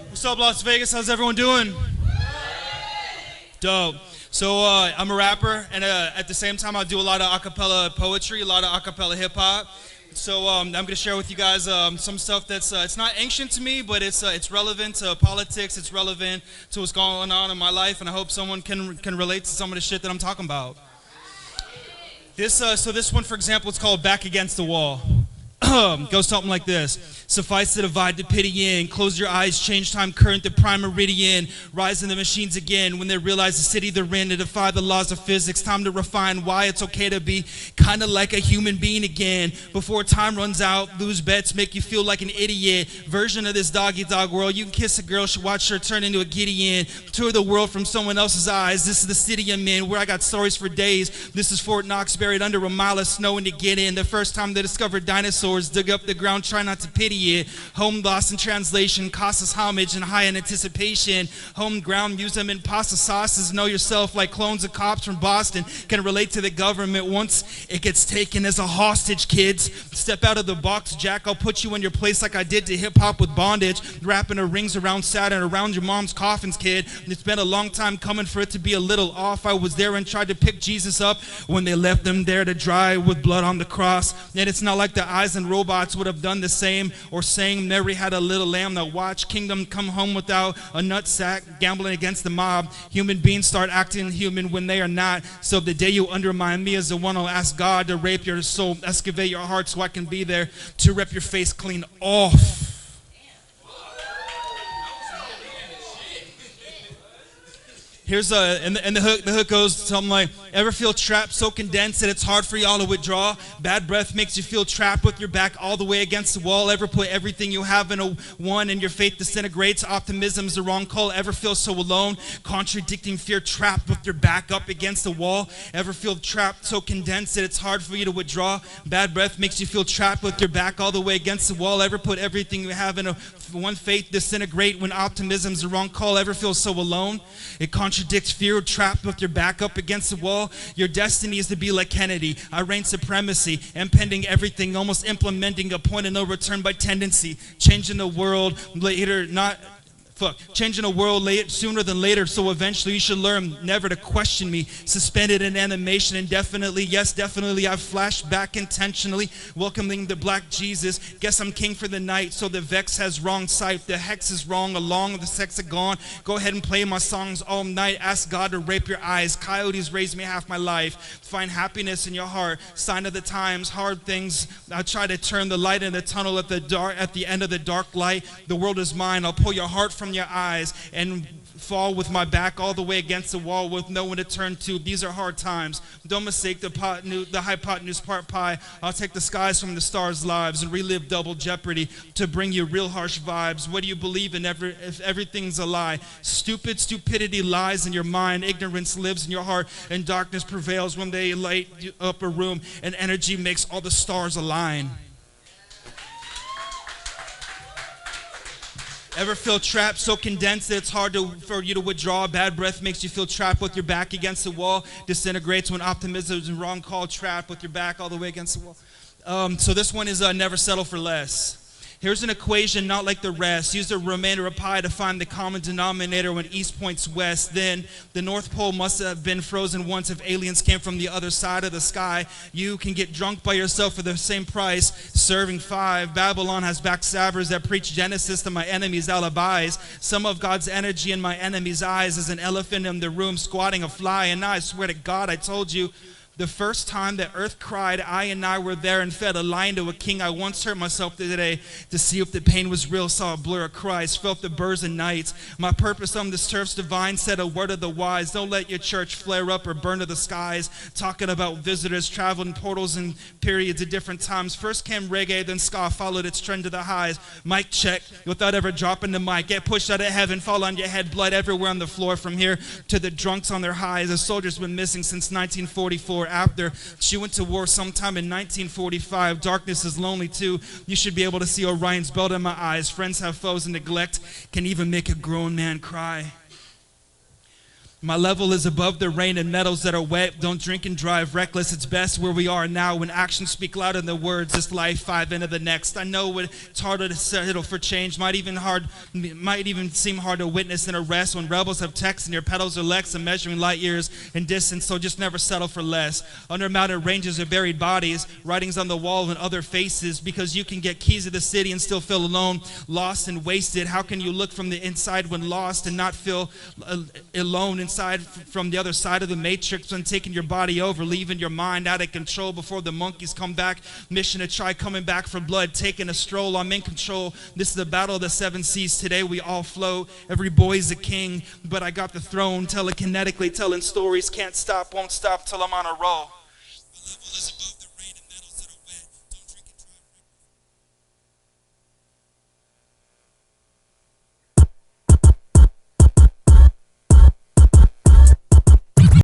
What's up, Las Vegas? How's everyone doing? Dope. So I'm a rapper, and at the same time, I do a lot of acapella poetry, a lot of acapella hip hop. So I'm going to share with you guys some stuff that's it's not ancient to me, but it's relevant to politics. It's relevant to what's going on in my life, and I hope someone can relate to some of the shit that I'm talking about. This one, for example, it's called "Back Against the Wall." Goes something like this. Suffice to divide the pity in. Close your eyes, change time current, the prime meridian. Rise in the machines again when they realize the city they're in. To defy the laws of physics. Time to refine why it's okay to be kind of like a human being again. Before time runs out, lose bets, make you feel like an idiot. Version of this doggy dog world. You can kiss a girl, she watch her turn into a Gideon. Tour the world from someone else's eyes. This is the city I'm in, where I got stories for days. This is Fort Knox, buried under a mile of snow and to get in. The first time they discovered dinosaurs, dig up the ground, try not to pity it. Home lost in translation, cost us homage and high in anticipation. Home ground museum and pasta sauces. Know yourself like clones of cops from Boston can relate to the government once it gets taken as a hostage, kids. Step out of the box, Jack. I'll put you in your place like I did to hip-hop with bondage. Wrapping her rings around Saturn, around your mom's coffins, kid. It's been a long time coming for it to be a little off. I was there and tried to pick Jesus up when they left him there to dry with blood on the cross. And it's not like the eyes and robots would have done the same, or saying Mary had a little lamb that watched kingdom come home without a nutsack, gambling against the mob. Human beings start acting human when they are not. So the day you undermine me is the one I'll ask God to rape your soul, excavate your heart so I can be there to rip your face clean off. Here's and the hook goes something like, ever feel trapped so condensed that it's hard for y'all to withdraw? Bad breath makes you feel trapped with your back all the way against the wall. Ever put everything you have in a one and your faith disintegrates? Optimism's the wrong call. Ever feel so alone? Contradicting fear, trapped with your back up against the wall. Ever feel trapped so condensed that it's hard for you to withdraw? Bad breath makes you feel trapped with your back all the way against the wall. Ever put everything you have in a one faith disintegrate when optimism's the wrong call? Ever feel so alone? It contradicts fear, trapped with your back up against the wall. Your destiny is to be like Kennedy. I reign supremacy, impending everything, almost implementing a point of no return by tendency. Changing the world later, changing the world sooner than later, so eventually you should learn never to question me. Suspended in animation indefinitely, yes, definitely, I've flashed back intentionally, welcoming the black Jesus. Guess I'm king for the night, so the vex has wrong sight. The hex is wrong, along the sexagon. Go ahead and play my songs all night. Ask God to rape your eyes. Coyotes raised me half my life. Find happiness in your heart. Sign of the times, hard things. I try to turn the light in the tunnel at the end of the dark light. The world is mine. I'll pull your heart from your eyes and fall with my back all the way against the wall with no one to turn to. These are hard times. Don't mistake the hypotenuse part pie. I'll take the skies from the stars' lives and relive double jeopardy to bring you real harsh vibes. What do you believe in if everything's a lie? Stupidity lies in your mind. Ignorance lives in your heart, and darkness prevails when they light up a room, and energy makes all the stars align. Ever feel trapped so condensed that it's hard for you to withdraw? Bad breath makes you feel trapped with your back against the wall. Disintegrates when optimism is wrong call. Trapped with your back all the way against the wall. So this one is never settle for less. Here's an equation not like the rest. Use the remainder of pi to find the common denominator when east points west. Then the North Pole must have been frozen once if aliens came from the other side of the sky. You can get drunk by yourself for the same price, serving 5. Babylon has backstabbers that preach Genesis to my enemies' alibis. Some of God's energy in my enemy's eyes is an elephant in the room squatting a fly. And now I swear to God, I told you, the first time that earth cried, I and I were there and fed a lion to a king. I once hurt myself today to see if the pain was real. Saw a blur of Christ, felt the birds and nights. My purpose on this turf's divine, said a word of the wise. Don't let your church flare up or burn to the skies. Talking about visitors traveling portals and periods at different times. First came reggae, then ska, followed its trend to the highs. Mic check, without ever dropping the mic. Get pushed out of heaven, fall on your head, blood everywhere on the floor. From here to the drunks on their highs. The soldier's been missing since 1944. After she went to war sometime in 1945. Darkness is lonely too. You should be able to see Orion's belt in my eyes. Friends have foes, and neglect can even make a grown man cry. My level is above the rain and metals that are wet. Don't drink and drive reckless. It's best where we are now when actions speak louder than the words. This life, 5 into the next. I know it's harder to settle for change. Might even seem hard to witness and arrest when rebels have texts and your pedals are Lex and measuring light years in distance. So just never settle for less. Under mountain ranges are buried bodies, writings on the wall and other faces. Because you can get keys to the city and still feel alone, lost and wasted. How can you look from the inside when lost and not feel alone inside from the other side of the matrix when taking your body over, leaving your mind out of control before the monkeys come back? Mission to try coming back for blood, taking a stroll. I'm in control. This is the battle of the 7 seas. Today we all flow. Every boy's a king, but I got the throne. Telekinetically telling stories. Can't stop, won't stop till I'm on a roll. My level is